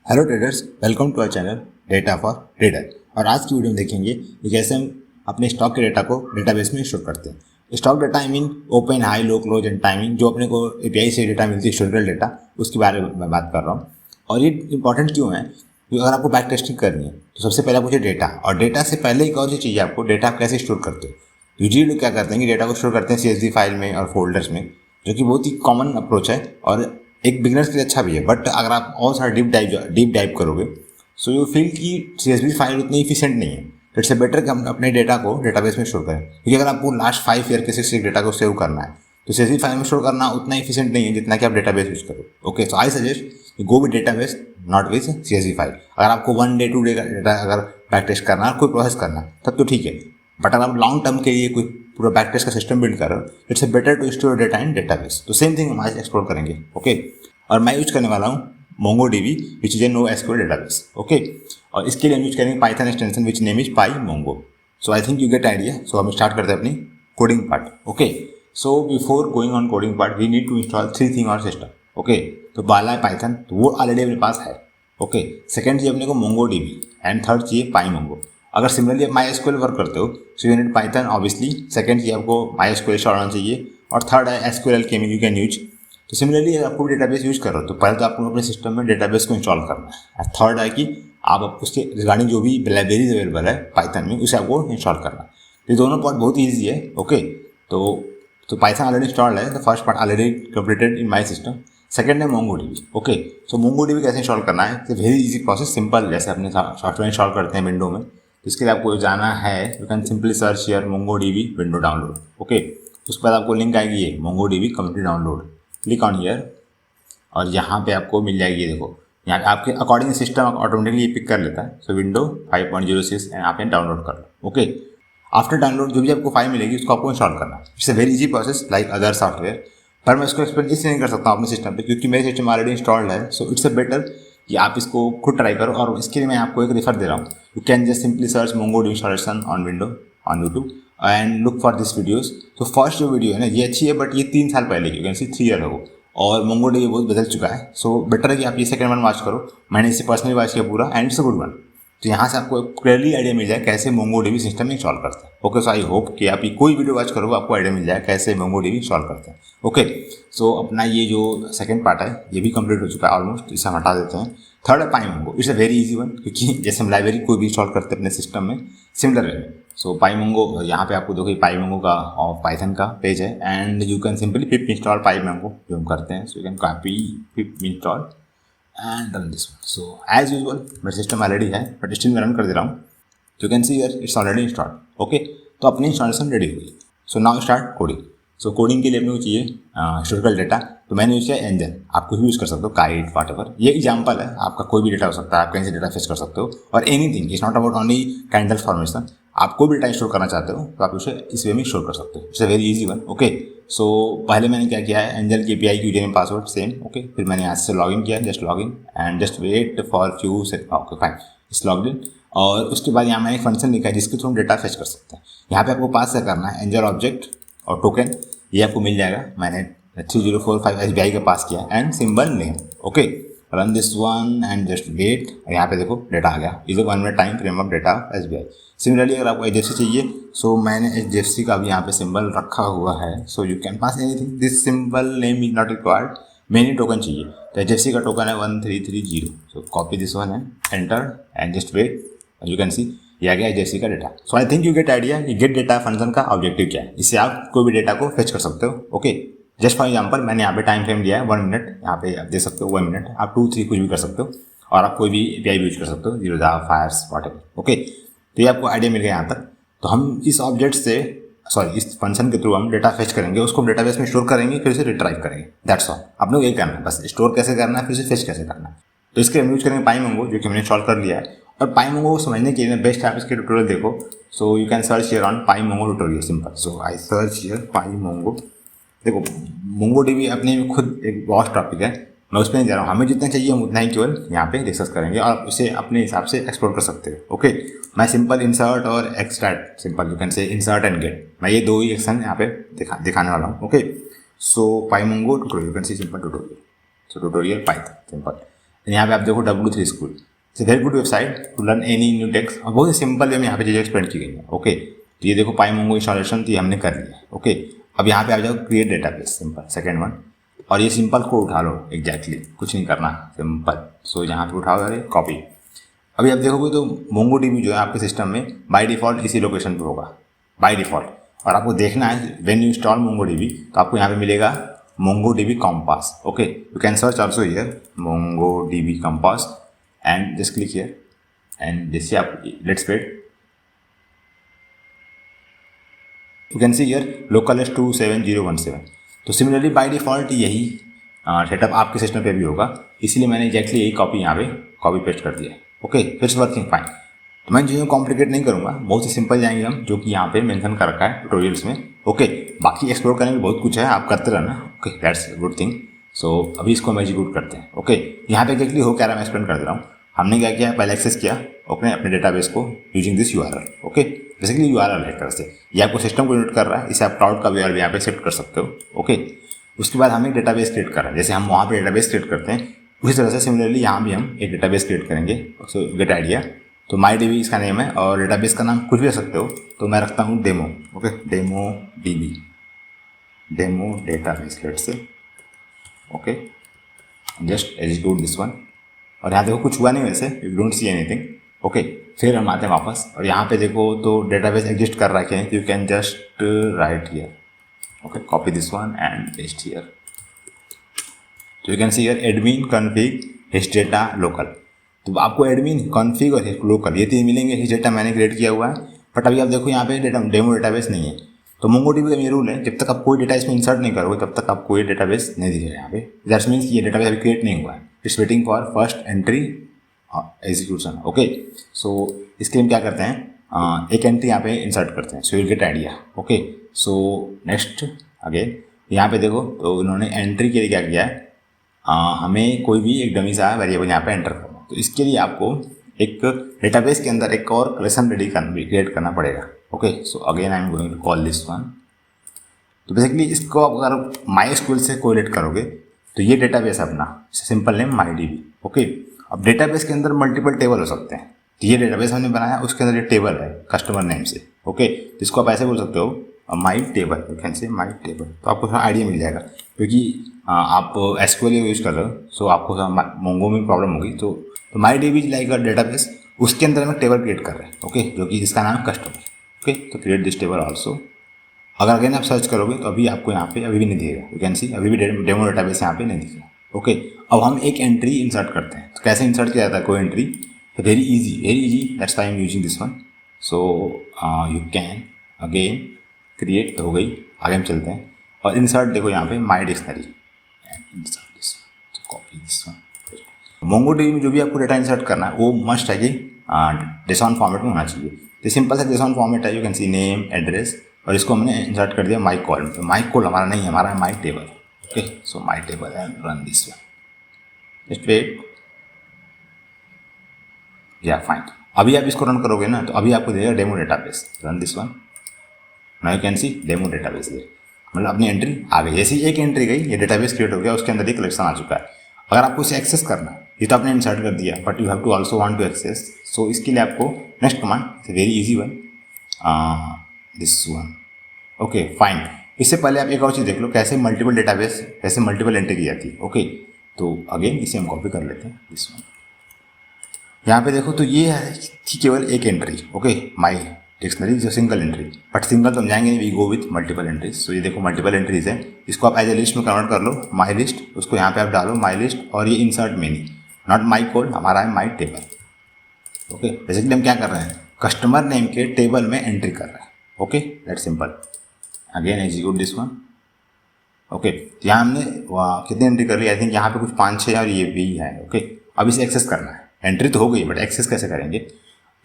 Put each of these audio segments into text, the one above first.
Hello traders, welcome to our channel data for trader. और आज की वीडियो में देखेंगे कि कैसे हम अपने स्टॉक के डेटा को डेटाबेस में स्टोर करते हैं। Stock data I mean open, high, low, close and timing, जो अपने को एपीआई से डेटा मिलती है, हिस्टोरिकल डेटा, उसके बारे में मैं बात कर रहा हूँ। और ये इंपॉर्टेंट क्यों है? क्योंकि अगर आपको बैक टेस्टिंग करनी है तो सबसे पहले पूछे डेटा, और डेटा से पहले एक और चीज़ चाहिए आपको, डेटा आप कैसे स्टोर करते हो। यूजली लोग क्या करते हैं कि डेटा को स्टोर करते हैं CSV फाइल में और फोल्डर्स में, जो कि बहुत ही कॉमन अप्रोच है और एक बिगनर्स के लिए अच्छा भी है। बट अगर आप और सारा डीप डाइव करोगे सो यू फील कि CSV फाइल उतनी इफिशिएंट नहीं है। इट्स ए बेटर कि हम अपने डेटा को डेटाबेस में स्टोर करें, क्योंकि अगर आपको लास्ट 5 ईयर के 6 ईयर डेटा को सेव करना है तो CSV फाइल में स्टोर करना उतना इफिशिएंट नहीं है जितना कि आप डेटाबेस यूज करो। Okay, so I suggest go with database, not with CSV file. अगर आपको 1 डे 2 डे का डेटा अगर बैक टेस्ट करना है, कोई प्रोसेस करना है, तब तो ठीक है। बट अगर आप लॉन्ग टर्म के लिए कोई पूरा बैक टेस्ट का सिस्टम बिल्ड कर रहे हो, it's a better to store data in database. तो सेम थिंग हम आज एक्सप्लोर करेंगे। ओके, और मैं यूज करने वाला हूँ MongoDB, which is a NoSQL database. Okay, और इसके लिए हम यूज करेंगे Python extension which name is PyMongo। So I think you get idea. So हम स्टार्ट करते हैं अपनी coding part. Okay, so before going on coding part we need to install 3 thing और सिस्टम। ओके, तो पहला है Python, तो वो ऑलरेडी अपने पास है। ओके, सेकंड चाहिए अपने को MongoDB एंड थर्ड चाहिए PyMongo। अगर सिमिलरली आप MySQL वर्क करते हो so you need Python obviously, second चाहिए आपको MySQL इंस्टॉल होना चाहिए, और थर्ड है SQL के यू कैन यूज। तो सिमिलरली अगर आपको डेटाबेस यूज कर रहे हो तो पहले तो आपको अपने सिस्टम में डेटाबेस को इंस्टॉल करना है, और थर्ड है कि आप उसके रिगार्डिंग जो भी लाइब्रेरीज अवेलेबल है पाइथन में उसे आपको इंस्टॉल करना है। ये दोनों पार्ट बहुत ईजी है। ओके, तो पाइथन ऑलरेडी इंस्टॉल्ड है, the first part already completed in my system. Second है MongoDB। ओके, सो MongoDB कैसे इंस्टॉल करना है, it's very easy process, simple. जैसे अपने सॉफ्टवेयर इंस्टॉल करते हैं विंडो में, इसके लिए आपको जाना है, you can simply search here MongoDB window download. Okay, उसके बाद आपको लिंक आएगी ये MongoDB community download, click on here, और यहाँ पे आपको मिल जाएगी, ये देखो यहाँ पे आपके अकॉर्डिंग सिस्टम ऑटोमेटिकली ये पिक कर लेता है। सो विंडो 5.06 यहाँ पे डाउनलोड कर लो। ओके, आफ्टर डाउनलोड जो भी आपको फाइल मिलेगी उसको आपको इंस्टॉल करना है। It's a very easy process like other software, पर मैं इसको एक्सप्लेन इसलिए नहीं कर सकता हूँ अपने सिस्टम पे क्योंकि मेरे सिस्टम ऑलरेडी इंस्टॉल्ड है। सो इट्स अ बेटर कि आप इसको खुद ट्राई करो, और इसके लिए मैं आपको एक रेफर दे रहा हूँ। You can just simply search MongoDB installation on window on YouTube and look for this videos. तो फर्स्ट जो वीडियो है ना, ये अच्छी है, बट ये 3 साल पहले की, यू कैन सी 3 ईयर हो, और MongoDB बहुत बदल चुका है। सो बेटर है कि आप ये सेकंड वन वॉच करो। मैंने इसे पर्सनली वॉच किया पूरा, and it's a good one. तो यहाँ से आपको क्लियरली आइडिया मिल जाए कैसे MongoDB सिस्टम में इंस्टॉल करते हैं। ओके, सो आई होप कि आप ये कोई वीडियो वॉच करोगे आपको आइडिया मिल जाए कैसे MongoDB इंस्टॉल करते हैं। ओके, सो अपना ये जो सेकंड पार्ट है ये भी कंप्लीट हो चुका है ऑलमोस्ट, इसे हम हटा देते हैं। थर्ड है PyMongo। It's a very easy one, क्योंकि जैसे हम लाइब्रेरी कोई भी इंस्टॉल करते हैं अपने सिस्टम में, सिमिलर है। सो PyMongo, यहाँ पे आपको देखो PyMongo का और पाइथन का पेज है, and you can simply pip install PyMongo जो हम करते हैं। So you can copy pip install and run this one. So as usual मेरा सिस्टम ऑलरेडी है, बट स्टिल मैं रन कर दे रहा हूँ। You can see here it's already installed. Okay, तो अपनी इंस्टॉलेशन रेडी हुई। So now start coding. So coding के लिए अपने को चाहिए हिस्टोरिकल डेटा, तो मैंने यूज किया एंजल। आप कुछ भी यूज़ कर सकते हो, काइट, वॉटएवर। ये एग्जाम्पल है, आपका कोई भी डेटा हो सकता है, आप कहीं से डेटा फेच कर सकते हो, और anything is not about only candle formation. आप कोई भी डेटा स्टोर करना चाहते हो तो आप उसे इस वे में स्टोर कर सकते हो। It's a very easy one. Okay, so पहले मैंने क्या किया है, एंजल के API की user name password same. Okay, फिर मैंने यहाँ से लॉगिन किया, just login and just wait for few second. Okay fine, it's logged in. और उसके बाद यहाँ मैंने एक फंक्शन लिखा है जिसके थ्रू हम डेटा फेच कर सकते हैं। यहाँ पे आपको पास करना है एंजल ऑब्जेक्ट और टोकन, ये आपको मिल जाएगा। मैंने 3045 SBI का पास किया, and symbol name. Okay, run this one and just wait, यहाँ पे देखो डेटा आ गया। Is 1 minute time frame of data SBI। Similarly अगर आपको HDFC चाहिए, सो मैंने HDFC का भी यहाँ पे सिंबल रखा हुआ है। So you can pass anything, this symbol name is not required, many token चाहिए। तो HDFC का टोकन है 1330। सो कॉपी दिस वन है, enter and just wait, you can see ये आ गया HDFC का data. So I think you get idea कि गेट डेटा फंक्शन का ऑब्जेक्टिव क्या है। इससे आप कोई भी डेटा को फेच कर सकते हो। ओके, जस्ट फॉर एग्जांपल मैंने यहाँ पे टाइम फ्रेम दिया है 1 मिनट, यहाँ पे आप दे सकते हो 1 मिनट, आप 2 3 कुछ भी कर सकते हो, और आप कोई भी API यूज कर सकते हो, जीरोधा, फायर्स, वॉटएवर। ओके, तो ये आपको आइडिया मिल गया यहाँ तक। तो हम इस ऑब्जेक्ट से इस फंक्शन के थ्रू हम डेटा फेच करेंगे, उसको हम डेटाबेस में स्टोर करेंगे, फिर उसे रिट्राइव करेंगे। That's all. आपने यही करना है, बस स्टोर कैसे करना है, फिर उसे फेच कैसे करना है। तो इसके हम यूज करेंगे PyMongo, जो कि हमने इंस्टॉल कर लिया है। और PyMongo को समझने के लिए बेस्ट आप इसके ट्यूटोरियल देखो। सो you can search here on PyMongo tutorial, simple. So I search here PyMongo। देखो MongoDB अपने में खुद एक वॉस्ट टॉपिक है, मैं उस पर नहीं जा रहा हूँ। हमें जितना चाहिए हम उतना ही केवल यहाँ पे डिस्कस करेंगे, और उसे अपने हिसाब से एक्सप्लोर कर सकते हो। ओके, मैं सिंपल इंसर्ट और extract, simple you can say insert and get, मैं ये 2 ही एक्शन यहाँ पे दिखाने वाला हूँ। Okay, so PyMongo tutorial, you can see simple tutorial. So tutorial Python, simple. यहाँ पे आप देखो W3 school, it's very good website to learn any new text, और बहुत ही सिंपल वे में यहाँ पे चीज़ें एक्सप्लेन की गई है। ओके, तो ये देखो पाईमोंगो इंस्टॉलेशन तो ये हमने कर लिया। ओके, अब यहाँ पे आ जाओ create database, simple second one, और ये सिंपल को उठा लो एग्जैक्टली, कुछ नहीं करना, सिंपल। सो यहाँ पे उठाओ, अरे कॉपी। अभी आप देखोगे तो मोंगो डीबी जो है आपके सिस्टम में बाय डिफ़ॉल्ट इसी लोकेशन पे होगा बाय डिफ़ॉल्ट, और आपको देखना है when you install Mongo DB तो आपको यहाँ पे मिलेगा Mongo DB Compass. Okay, you can search also here Mongo DB Compass and just click here and जैसे आप let's wait, you can see here localhost 27017। तो सिमिलरली बाय डिफ़ॉल्ट यही setup आपके सिस्टम पे भी होगा, इसलिए मैंने एग्जैक्टली यही कॉपी यहाँ पे कॉपी पेस्ट कर दिया है। ओके, फिर से वर्किंग फाइन। तो मैं चीज़ों कॉम्प्लिकेट नहीं करूँगा, बहुत ही सिंपल जाएंगे हम, जो कि यहाँ पे मेंशन कर रखा है ट्यूटोरियल्स में। ओके, बाकी एक्सप्लोर करने में बहुत कुछ है, आप करते रहना। Okay, that's good thing. So अभी इसको हम एग्जीक्यूट करते हैं। ओके, यहाँ पे एग्जैक्टली हो क्या रहा है मैं एक्सप्लेन कर दे रहा हूँ। हमने क्या किया, पहले एक्सेस किया ओके अपने डेटाबेस को using this URL। Okay, basically URL है एक तरह से, ये आपको सिस्टम को यूनिट कर रहा है, इसे आप क्लाउड का URL भी यहाँ पे सेट कर सकते हो। ओके, उसके बाद हम एक डेटाबेस क्रिएट कर रहे हैं, जैसे हम वहाँ पे डेटाबेस क्रिएट करते हैं उसी तरह से सिमिलरली यहाँ भी हम एक डेटाबेस क्रिएट करेंगे। सो गेट आइडिया, तो माई डीबी इसका नेम है और डेटाबेस का नाम कुछ भी रख सकते हो, तो मैं रखता हूँ demo. Okay, demo DB, demo database let say. Okay, just execute this one, और यहाँ देखो कुछ हुआ नहीं वैसे, you don't see anything. Okay, फिर हम आते हैं वापस और यहाँ पे देखो तो डेटाबेस एग्जिस्ट कर रखे हैं, you can just write here. Okay, copy this one and paste here, तो you can see here admin config hist data local. तो आपको एडमिन कॉन्फिग और लोकल ये तीन मिलेंगे, हिस्ट डेटा मैंने क्रिएट किया हुआ है, बट अभी आप देखो यहाँ पे डेमो डेटाबेस नहीं है। तो मोंगो डीबी का ये रूल है, जब तक आप कोई डेटा इसमें इंसर्ट नहीं करोगे तब तक आपको ये डेटाबेस नहीं दिखेगा यहाँ पे। दैट्स मीन्स ये डेटाबेस अभी क्रिएट नहीं हुआ है, it's waiting for first entry execution. Okay, so इसके लिए क्या करते हैं, एक एंट्री यहाँ पे इंसर्ट करते हैं, so you get idea. Okay, so next again यहाँ पे देखो तो उन्होंने एंट्री के लिए क्या किया है, हमें कोई भी एक डमी सा वेरिएबल यहाँ पे एंटर करना, तो इसके लिए आपको एक डेटाबेस के अंदर एक और कलेक्शन क्रिएट करना पड़ेगा। Okay, so again I am going to call this one. तो बेसिकली इसको अगर माई स्कूल से कोरिलेट करोगे तो ये डेटाबेस अपना simple name my DB. Okay, अब डेटाबेस के अंदर मल्टीपल टेबल हो सकते हैं, तो ये डेटाबेस हमने बनाया उसके अंदर ये टेबल है कस्टमर नेम से। ओके, तो इसको आप ऐसे बोल सकते हो माई टेबल, यू कैन से माई टेबल, तो आपको थोड़ा आइडिया मिल जाएगा, क्योंकि आप एसक्यूएल यूज़ कर रहे हो सो आपको मोंगो में प्रॉब्लम होगी। तो my DB like a database, उसके अंदर हम टेबल क्रिएट कर रहे हैं। ओके, जो कि जिसका नाम है कस्टमर। ओके, तो क्रिएट दिस टेबल ऑल्सो। अगर अगेन आप सर्च करोगे तो अभी आपको यहाँ पे अभी भी नहीं दिखेगा, यू कैन सी अभी भी डेमो डेटाबेस यहाँ पे नहीं दिखेगा। ओके, अब हम एक एंट्री इंसर्ट करते हैं, तो कैसे इंसर्ट किया जाता है कोई एंट्री, तो very easy, that's why I am using this one. So you can again create हो गई, आगे हम चलते हैं और इंसर्ट देखो यहाँ पे my dictionary, copy this one. Mongo DB में जो भी आपको डेटा इंसर्ट करना है वो मस्ट है कि जेसॉन फॉर्मेट में होना चाहिए। तो सिंपल सा जेसॉन फॉर्मेट है, you can see name address, और इसको हमने इंसर्ट कर दिया माई कॉल में। तो माई कॉल हमारा नहीं है, हमारा है my table. Okay, so my table and run this one, just wait, या फाइन। अभी आप इसको रन करोगे ना तो अभी आपको देगा demo database, run this one, now you can see demo database there, मतलब अपनी एंट्री आ गई। जैसे एक एंट्री गई ये डेटाबेस क्रिएट हो गया, उसके अंदर एक कलेक्शन आ चुका है। अगर आपको इसे एक्सेस करना है, ये तो आपने इंसर्ट कर दिया, but you have to also want to access, so इसके लिए आपको next command very easy one, this one. Okay fine, इससे पहले आप एक और चीज़ देख लो, कैसे मल्टीपल डेटाबेस, कैसे मल्टीपल एंट्री की जाती है। ओके, तो अगेन इसे हम कॉपी कर लेते हैं, दिस वन। यहाँ पे देखो तो ये है थी केवल एक एंट्री। ओके, माई डिक्शनरी जो सिंगल एंट्री, बट सिंगल तो हम जाएंगे नहीं, we go with multiple entries. So ये देखो मल्टीपल एंट्रीज है, इसको आप एज ए लिस्ट में कन्वर्ट कर लो, माई लिस्ट, उसको यहाँ पे आप डालो माई लिस्ट, और ये insert many, not my code, हमारा है माई टेबल। ओके, बेसिकली हम क्या कर रहे हैं, कस्टमर नेम के टेबल में एंट्री कर रहे हैं। Okay, that simple. Again execute this one. Okay, यहाँ हमने कितनी एंट्री कर ली, आई थिंक यहाँ पे कुछ 5-6 और ये भी है। ओके, अब इसे एक्सेस करना है, एंट्री तो हो गई बट एक्सेस कैसे करेंगे,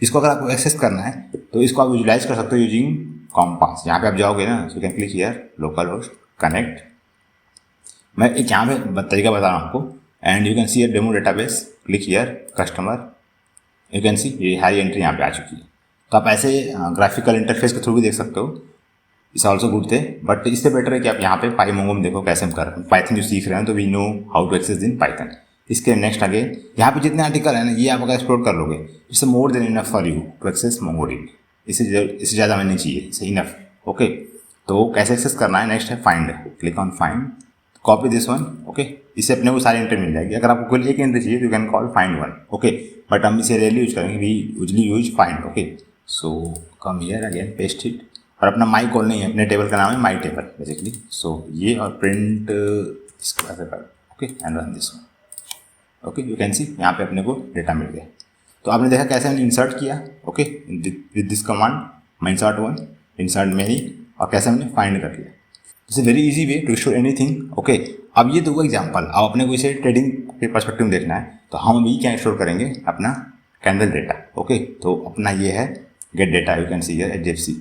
इसको अगर आपको एक्सेस करना है तो इसको आप विजुलाइज कर सकते हो यूजिंग कॉम्पास। यहाँ पे आप जाओगे ना, so can click here local host connect, मैं एक यहाँ पे तरीका बता रहा हूँ आपको, and you can see here demo database, click here customer, you can see ये हाई एंट्री यहाँ पे आ चुकी है। तो आप ऐसे ग्राफिकल इंटरफेस के थ्रू भी देख सकते हो, इस ऑल्सो गुड थे, बट इससे बेटर है कि आप यहाँ पे पाईमोंगो में देखो कैसे हम कर रहे हैं। पाइथन जो सीख रहे हैं तो we know how to access in Python, इसके नेक्स्ट आगे यहाँ पे जितने आर्टिकल है ना ये आप अगर एक्सप्लोर कर लोगे it's more than enough for you to access MongoDB। इससे ज़्यादा में नहीं चाहिए, इट्स इनफ। ओके, तो कैसे एक्सेस करना है, नेक्स्ट है find, click on find, copy this one. Okay, इससे अपने को सारी एंट्री मिल जाएगी। अगर आपको कोई एक एंट्री चाहिए तो you can call find one. Okay, but हम इसे रेयरली यूज करेंगे, we usually use find. Okay, so come here again, paste it, और अपना माई कॉल नहीं है, अपने टेबल का नाम है माई टेबल बेसिकली। सो ये और प्रिंट इसको ऐसे कर, okay, and run this one. Okay, you can सी यहाँ पे अपने को डेटा मिल गया। तो आपने देखा कैसे हमने इंसर्ट किया। Okay, with this command insert one, insert many, और कैसे हमने फाइंड कर लिया। It's a very easy way to store anything. Okay, अब ये दो एग्जांपल, अब अपने को इसे ट्रेडिंग के पर्सपेक्टिव में देखना है, तो हम अभी क्या स्टोर करेंगे, अपना कैंडल डेटा। ओके, तो अपना ये है gate data, you can see here HDFC।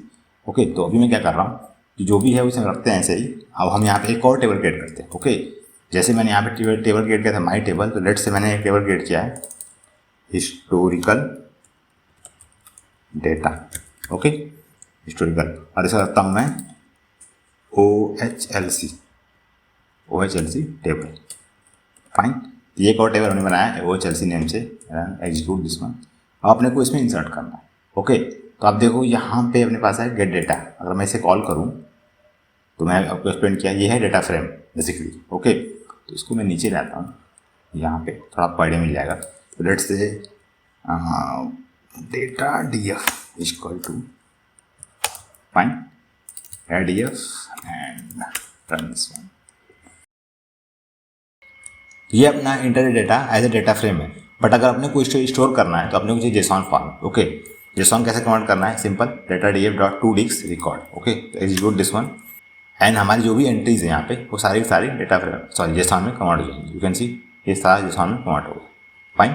Okay, तो अभी मैं क्या कर रहा हूँ कि जो भी है उसे रखते हैं ऐसे ही। अब हम यहाँ पे एक और टेबल क्रिएट करते हैं। ओके, जैसे मैंने यहाँ पे टेबल क्रिएट किया था माई टेबल, तो लेट से मैंने एक टेबल क्रिएट किया है हिस्टोरिकल डेटा। ओके, हिस्टोरिकल, और इसे रखता हूँ मैं OHLC टेबल। फाइन, ये एक और टेबल हमने बनाया है OHLC नेम से, एग्जीक्यूट दिस वन। अब अपने को इसमें इंसर्ट करना है। ओके, तो आप देखो यहाँ पे अपने पास है गेट डेटा। अगर मैं इसे कॉल करूँ तो मैं आपको एक्सप्लेन किया, ये है डेटा फ्रेम बेसिकली। ओके, तो इसको मैं नीचे लाता हूँ, यहाँ पे थोड़ा पर डे मिल जाएगा। तो let's say data DF equal to fine DF and run this one. ये अपना inter data as a data frame है, बट अगर अपने को स्टोर करना है तो अपने को चाहिए जेसॉन फॉर्म। ओके, जेसॉन कैसे कन्वर्ट करना है, simple, data DF dot to disk record. Okay, तो एग्जीक्यूट दिस वन, एंड हमारी जो भी एंट्रीज है यहाँ पे वो सारी डेटा फ्रेम सॉरी जेसॉन में कन्वर्ट हो जाएंगी। यू कैन सी ये सारा जेसॉन में कन्वर्ट होगा। फाइन,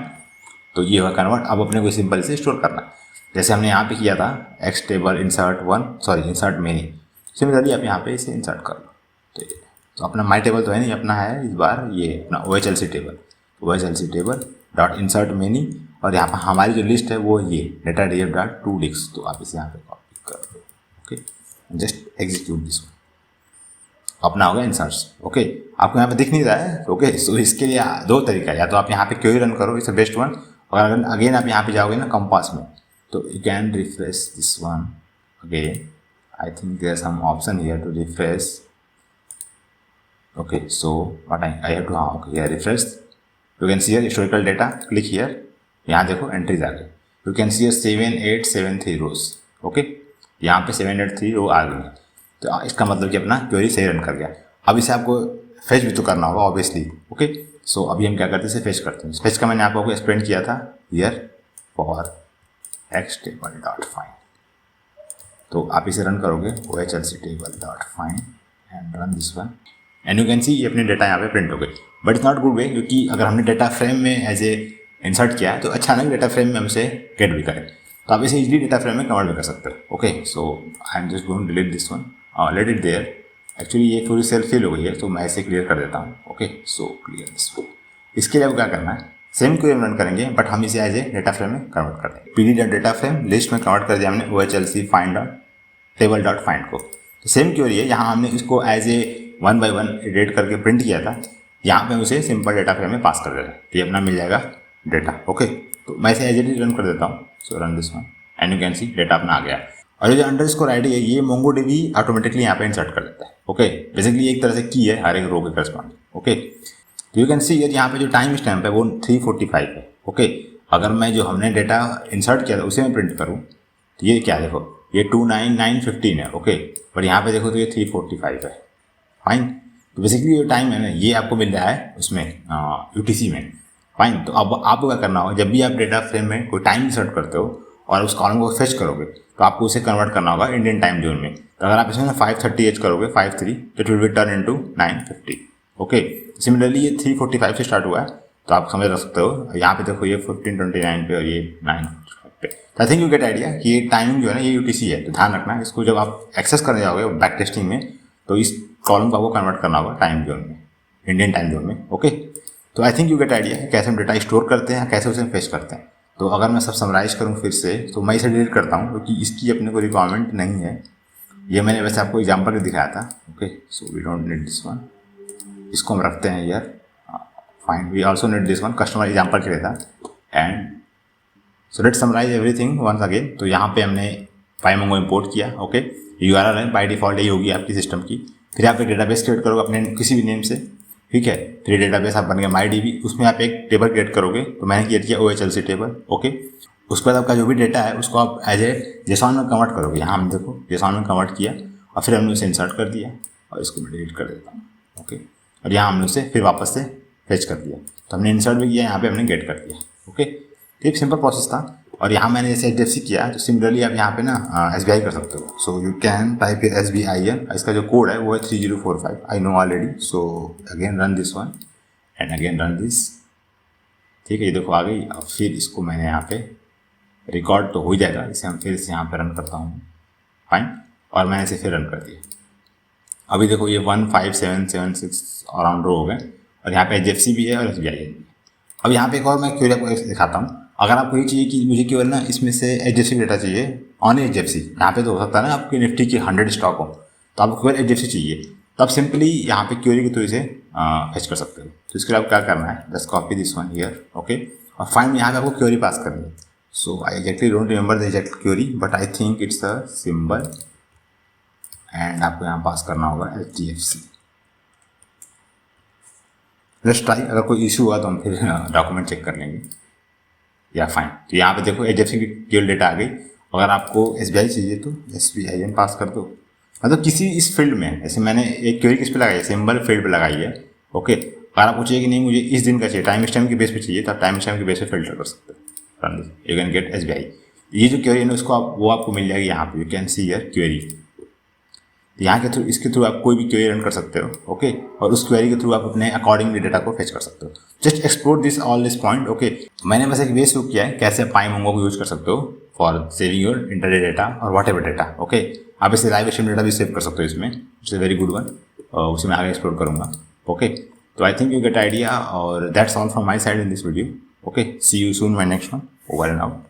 तो ये हुआ कन्वर्ट। अब अपने को सिंपल से स्टोर करना है, जैसे हमने यहाँ पे किया था x table insert many. Similarly आप यहाँ पे इसे इंसर्ट कर लो। तो अपना माई टेबल तो है नहीं, अपना है इस बार ये अपना OHLC table dot insert many, और यहाँ पर हमारी जो लिस्ट है वो ये data DF dot to disk. तो आप इसे यहाँ पे कॉपी कर दो। Okay, just execute this one, अपना हो गया इंसर्ट्स। ओके, आपको यहाँ पे दिख नहीं रहा है। ओके, सो इसके लिए दो तरीका है, या तो आप यहाँ पे क्वेरी रन करो, इट्स बेस्ट वन, और अगर अगेन आप यहाँ पे जाओगे ना कंपास में, तो you can refresh this one again. I think there some option here to refresh. Okay, so what I have to, हाँ okay, here refresh, you can see here historical data, click here, यहाँ देखो entries आ गई। You can see here 7873 rows. Okay, यहाँ पे 783 रो आ गई। तो इसका मतलब कि अपना क्वेरी सही रन कर गया। अब इसे आपको फेच भी तो करना होगा ऑब्वियसली। ओके, सो अभी हम क्या करते हैं, इसे फेच करते हैं। फेच का मैंने आपको एक्सप्लेन किया था here for x table dot find. तो आप इसे रन करोगे OHLC table dot find and run this one, and you can see ये अपने डेटा यहाँ पे प्रिंट हो गए। But it's not good way, क्योंकि अगर हमने डेटा फ्रेम में एज ए इंसर्ट किया है तो अचानक डेटा फ्रेम में हमसे गेट भी करें, तो आप इसे इजीली डेटा फ्रेम में कन्वर्ट भी कर सकते हो। Okay, so I am just going delete this one, let it there. Actually ये पूरी सेल फिल हो गई है, तो मैं इसे क्लियर कर देता हूँ। Okay, so clear this one. इसके लिए अब क्या करना है, सेम क्वेरी रन करेंगे, बट हम इसे एज ए डेटा फ्रेम में कन्वर्ट कर देंगे। PD dot data frame list में कन्वर्ट कर दिया हमने OHLC find dot table dot find को। तो सेम क्वेरी है, यहाँ हमने इसको एज ए 1 by 1 एडिट करके प्रिंट किया था, यहाँ पे उसे सिंपल डेटा फ्रेम में पास कर देना, तो ये अपना मिल जाएगा डेटा। ओके, तो मैं इसे एज इट रन कर देता हूँ। So run this one and you can see data अपना आ गया। और ये जो अंडरस्कोर ID है ये MongoDB ऑटोमेटिकली यहाँ पे इंसर्ट कर देता है। ओके, बेसिकली एक तरह से की है हर एक रो के करस्पॉन्डिंग। ओके, तो यू कैन सी यहाँ पे जो टाइम स्टैम्प है वो 345 है। ओके, अगर मैं जो हमने डेटा इंसर्ट किया था उसे मैं प्रिंट करूँ तो ये क्या, देखो ये 29915 है। ओके, पर यहाँ पे देखो तो ये 345 है। फाइन, तो बेसिकली जो टाइम है ना ये आपको मिल रहा है उसमें UTC में। फाइन, तो अब आपको क्या करना होगा, जब भी आप डेटा फ्रेम में कोई टाइम इंसर्ट करते हो और उस कॉलम को फेच करोगे तो आपको उसे कन्वर्ट करना होगा इंडियन टाइम जोन में। तो अगर आप इसमें 5:30 करोगे 53, तो it will be turn into 9:50। Okay, similarly ये 3:45 से स्टार्ट हुआ है, तो आप समझ सकते हो। यहाँ पे देखो ये 15:29 पे और ये 9:55 पे। तो I think you get idea कि ये टाइमिंग जो है ना ये UTC है। तो ध्यान रखना इसको, जब आप एक्सेस करने जाओगे बैक टेस्टिंग में, तो इस कॉलम को आपको कन्वर्ट करना होगा टाइम जोन में, इंडियन टाइम जोन में। ओके, तो I think you get idea कैसे हम डेटा स्टोर करते हैं, कैसे उसे फेच करते हैं। तो अगर मैं सब समराइज़ करूँ फिर से, तो मैं इसे डिलीट करता हूँ क्योंकि इसकी अपने को रिक्वायरमेंट नहीं है। ये मैंने वैसे आपको एग्जांपल भी दिखाया था। Okay, so we don't need this one. इसको हम रखते हैं यार fine. We also need this one customer example create था. And so let's summarize everything once again. तो यहाँ पे हमने PyMongo import किया. ओके, URL है बाय डिफॉल्ट यही होगी आपकी सिस्टम की. फिर आप एक डेटाबेस क्रिएट करोगे अपने किसी भी नेम से, ठीक है. फिर डेटाबेस आप बन गया MyDB. उसमें आप एक टेबल क्रिएट करोगे. तो मैंने क्रिएट किया OHLC टेबल. ओके, उसके बाद आपका जो भी डेटा है उसको आप एज ए JSON में कन्वर्ट करोगे. यहाँ हम देखो JSON में कन्वर्ट किया और फिर हमने उसे इंसर्ट कर दिया और इसको मैं डिलीट कर देता हूँ. ओके, और यहाँ हमने उसे फिर वापस से फेच कर दिया. तो हमने इंसर्ट भी किया, यहाँ पे हमने गेट कर दिया. ओके, तो एक सिंपल प्रोसेस था. और यहाँ मैंने जैसे HDFC किया तो सिमिलरली आप यहाँ पे ना SBI कर सकते हो. सो यू कैन टाइप SBIN. इसका जो कोड है वो है 3045. I know already. So again run this one and again run this. ठीक है, ये देखो आ गई. अब फिर इसको मैंने यहाँ पे रिकॉर्ड तो हो ही जाएगा. इसे हम फिर से यहाँ पे रन करता हूँ. फाइन, और मैंने इसे फिर रन कर दिया. अभी देखो ये 15776 अराउंड रो हो गए और यहाँ पे HDFC भी है और SBI है. अब यहाँ पे एक और मैं क्वेरी आपको दिखाता हूँ. अगर आपको ये चाहिए कि मुझे केवल ना इसमें से HDFC डेटा चाहिए ऑन HDFC, यहाँ पे तो हो सकता है ना आपकी निफ्टी की 100 स्टॉक हो, तो आपको केवल HDFC चाहिए, तो आप सिंपली यहाँ पे क्वेरी के थ्रू इसे फेच कर सकते हो. तो इसके लिए आपको क्या करना है, just copy this one here. Okay, और फाइंड यहाँ पे आपको क्वेरी पास करनी है. So I exactly don't remember the exact query but I think it's a symbol and आपको यहाँ पास करना होगा HDFC. Let's try. अगर कोई इशू हुआ तो हम फिर डॉक्यूमेंट चेक कर लेंगे. या फाइन. तो यहाँ पे देखो HDFC की केवल डेटा आ गई. अगर आपको SBI चाहिए तो SBIN पास कर दो. मतलब किसी इस फील्ड में, जैसे मैंने एक क्वेरी किस पे लगाई है, सिंबल फील्ड पे लगाई है. ओके, अगर आपको चाहिए कि नहीं मुझे इस दिन का चाहिए, टाइम स्टैम्प की बेस पे चाहिए, तो आप टाइम स्टैम्प की बेस पे फिल्टर कर सकते हो. You can get SBI. ये जो क्वेरी है ना उसको आप वो आपको मिल जाएगी यहाँ पे. You can see here query. यहाँ के थ्रू, इसके थ्रू आप कोई भी क्वेरी रन कर सकते हो. ओके, और उस क्वेरी के थ्रू आप अपने अकॉर्डिंगली डेटा को फेच कर सकते हो. Just explore this all this point. Okay, मैंने बस एक वे शो किया है कैसे आप PyMongo को यूज कर सकते हो for saving your intraday data और वॉट एवर डेटा. ओके, आप इसे लाइव स्ट्रीम डेटा भी सेव कर सकते हो इसमें. It's a very good one. उसे मैं आगे एक्सप्लोर करूँगा. ओके, तो I think you get idea और that's all from my side in this video. Okay, see you soon my next one. Over and out.